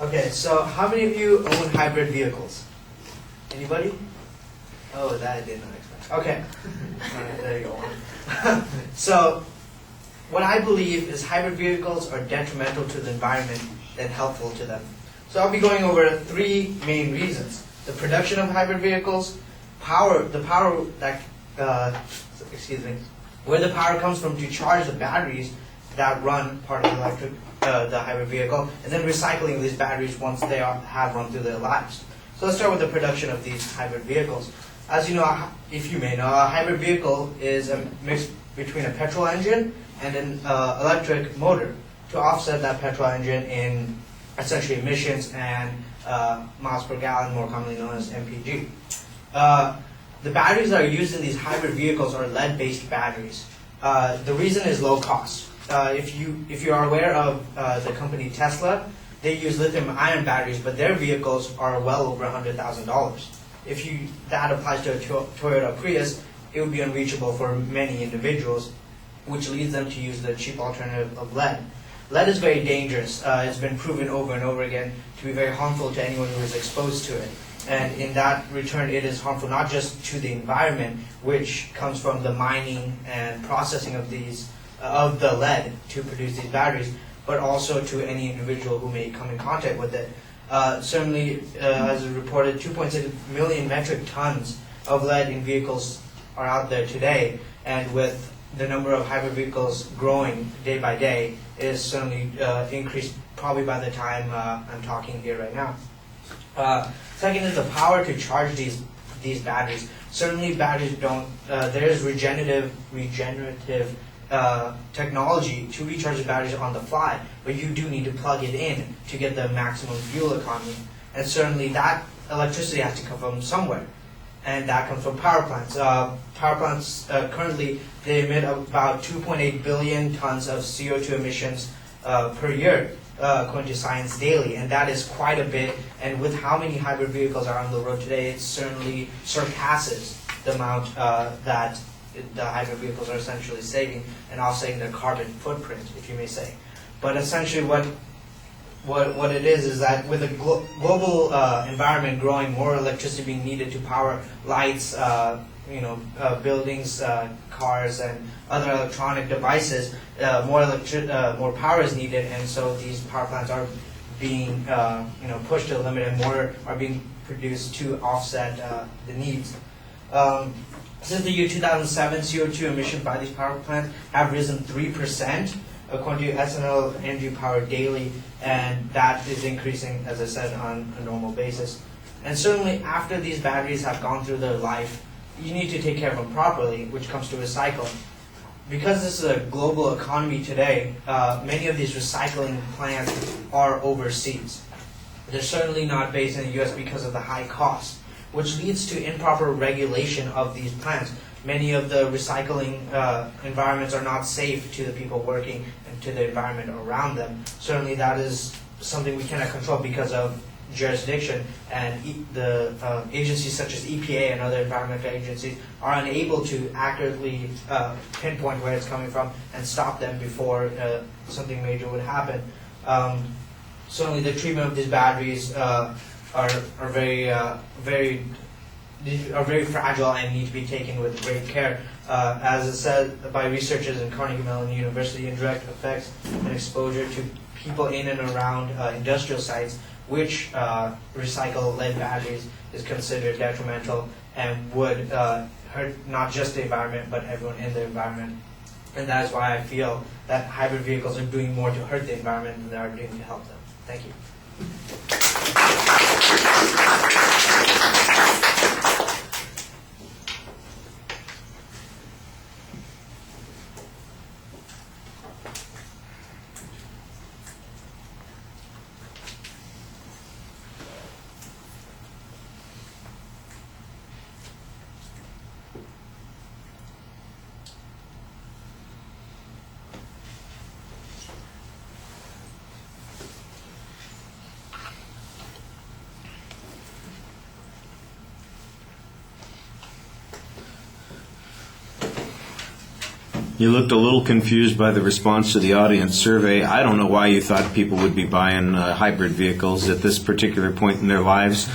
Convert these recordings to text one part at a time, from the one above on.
Okay, so how many of you own hybrid vehicles? Anybody? Oh, that I did not expect. Okay. All right, there you go. So, what I believe is hybrid vehicles are detrimental to the environment than helpful to them. So I'll be going over three main reasons. The production of hybrid vehicles, the power that, where the power comes from to charge the batteries that run part of the hybrid vehicle, and then recycling these batteries once they have run through their lives. So let's start with the production of these hybrid vehicles. As you know, if you may know, a hybrid vehicle is a mix between a petrol engine and an electric motor to offset that petrol engine in essentially emissions and miles per gallon, more commonly known as MPG. The batteries that are used in these hybrid vehicles are lead-based batteries. The reason is low cost. If you are aware of the company Tesla, they use lithium-ion batteries, but their vehicles are well over $100,000. If that applies to a Toyota Prius, it would be unreachable for many individuals, which leads them to use the cheap alternative of lead. Lead is very dangerous. It's been proven over and over again to be very harmful to anyone who is exposed to it. And in that return, it is harmful not just to the environment, which comes from the mining and processing of the lead to produce these batteries, but also to any individual who may come in contact with it. Certainly, as reported, 2.6 million metric tons of lead in vehicles are out there today, and with the number of hybrid vehicles growing day by day, it is certainly increased probably by the time I'm talking here right now. Second is the power to charge these batteries. Certainly batteries don't, there is regenerative technology to recharge the batteries on the fly, but you do need to plug it in to get the maximum fuel economy. And certainly that electricity has to come from somewhere, and that comes from power plants. Power plants currently, they emit about 2.8 billion tons of CO2 emissions per year, according to Science Daily, and that is quite a bit. And with how many hybrid vehicles are on the road today, it certainly surpasses the amount that the hybrid vehicles are essentially saving and offsetting their carbon footprint, if you may say. But essentially what it is that with a global environment growing, more electricity being needed to power lights, buildings, cars, and other electronic devices, more power is needed, and so these power plants are being pushed to the limit, and more are being produced to offset the needs. Since the year 2007, CO2 emissions by these power plants have risen 3%, according to SNL Energy Power Daily, and that is increasing, as I said, on a normal basis. And certainly after these batteries have gone through their life, you need to take care of them properly, which comes to recycling. Because this is a global economy today, many of these recycling plants are overseas. They're certainly not based in the US because of the high cost, which leads to improper regulation of these plants. Many of the recycling environments are not safe to the people working and to the environment around them. Certainly that is something we cannot control because of jurisdiction, and the agencies such as EPA and other environmental agencies are unable to accurately pinpoint where it's coming from and stop them before something major would happen. Certainly the treatment of these batteries are very fragile and need to be taken with great care. As is said by researchers in Carnegie Mellon University, indirect effects and exposure to people in and around industrial sites which recycle lead batteries is considered detrimental and would hurt not just the environment but everyone in the environment. And that is why I feel that hybrid vehicles are doing more to hurt the environment than they are doing to help them. Thank you. You looked a little confused by the response to the audience survey. I don't know why you thought people would be buying hybrid vehicles at this particular point in their lives.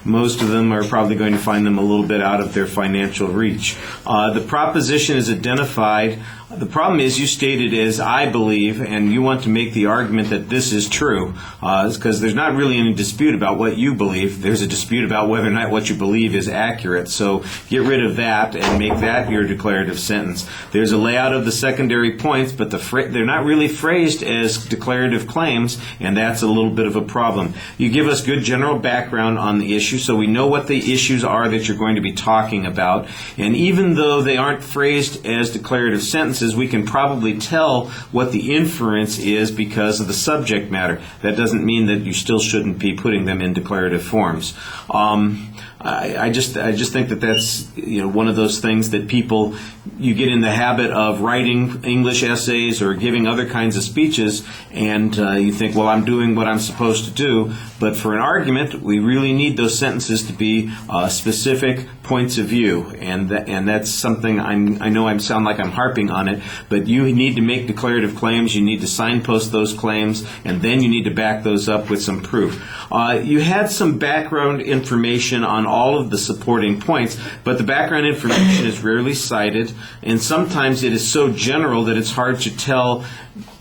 Most of them are probably going to find them a little bit out of their financial reach. The proposition is identified. The problem is you stated as I believe, and you want to make the argument that this is true, because there's not really any dispute about what you believe. There's a dispute about whether or not what you believe is accurate. So get rid of that and make that your declarative sentence. There's a layout of the secondary points, but they're not really phrased as declarative claims, and that's a little bit of a problem. You give us good general background on the issue, so we know what the issues are that you're going to be talking about. And even though they aren't phrased as declarative sentences, we can probably tell what the inference is because of the subject matter. That doesn't mean that you still shouldn't be putting them in declarative forms. I just think that that's one of those things that people, you get in the habit of writing English essays or giving other kinds of speeches, and you think, well, I'm doing what I'm supposed to do. But for an argument, we really need those sentences to be specific points of view, and that's something I know I sound like I'm harping on it, but you need to make declarative claims. You need to signpost those claims, and then you need to back those up with some proof. You had some background information on all of the supporting points, but the background information is rarely cited, and sometimes it is so general that it's hard to tell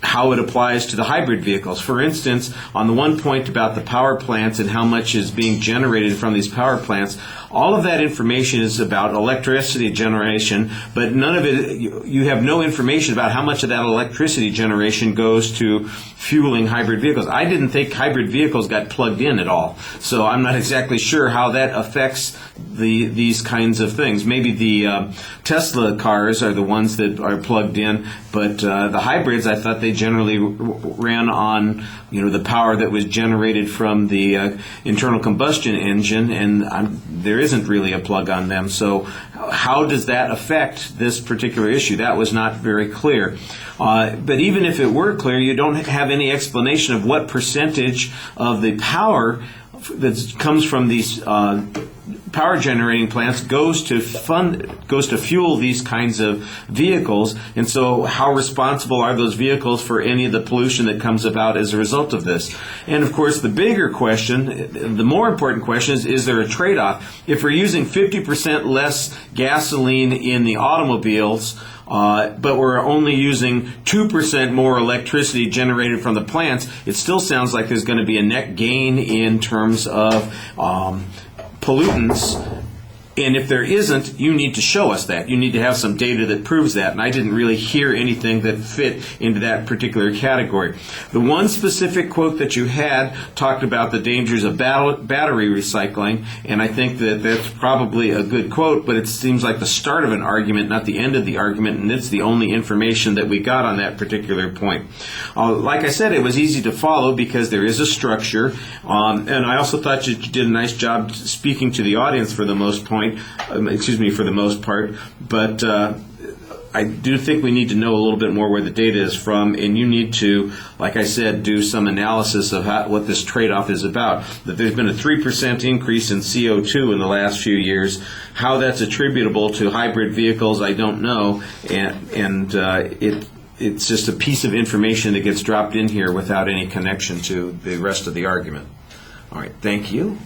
how it applies to the hybrid vehicles. For instance, on the one point about the power plants and how much is being generated from these power plants, all of that information is about electricity generation, but none of it, you have no information about how much of that electricity generation goes to fueling hybrid vehicles. I didn't think hybrid vehicles got plugged in at all, so I'm not exactly sure how that affects these kinds of things. Maybe the Tesla cars are the ones that are plugged in, but the hybrids, I thought they generally ran on the power that was generated from the internal combustion engine, and there isn't really a plug on them. So how does that affect this particular issue? That was not very clear. But even if it were clear, you don't have any explanation of what percentage of the power that comes from these power generating plants goes to fuel these kinds of vehicles, and so how responsible are those vehicles for any of the pollution that comes about as a result of this? And of course the bigger question, the more important question is there a trade-off? If we're using 50% less gasoline in the automobiles, but we're only using 2% more electricity generated from the plants, it still sounds like there's going to be a net gain in terms of pollutants. And if there isn't, you need to show us that. You need to have some data that proves that. And I didn't really hear anything that fit into that particular category. The one specific quote that you had talked about the dangers of battery recycling, and I think that that's probably a good quote, but it seems like the start of an argument, not the end of the argument, and it's the only information that we got on that particular point. Like I said, it was easy to follow because there is a structure, and I also thought you did a nice job speaking to the audience for the most part, but I do think we need to know a little bit more where the data is from, and you need to, like I said, do some analysis of what this trade-off is about. That there's been a 3% increase in CO2 in the last few years. How that's attributable to hybrid vehicles, I don't know, and it's just a piece of information that gets dropped in here without any connection to the rest of the argument. All right, thank you.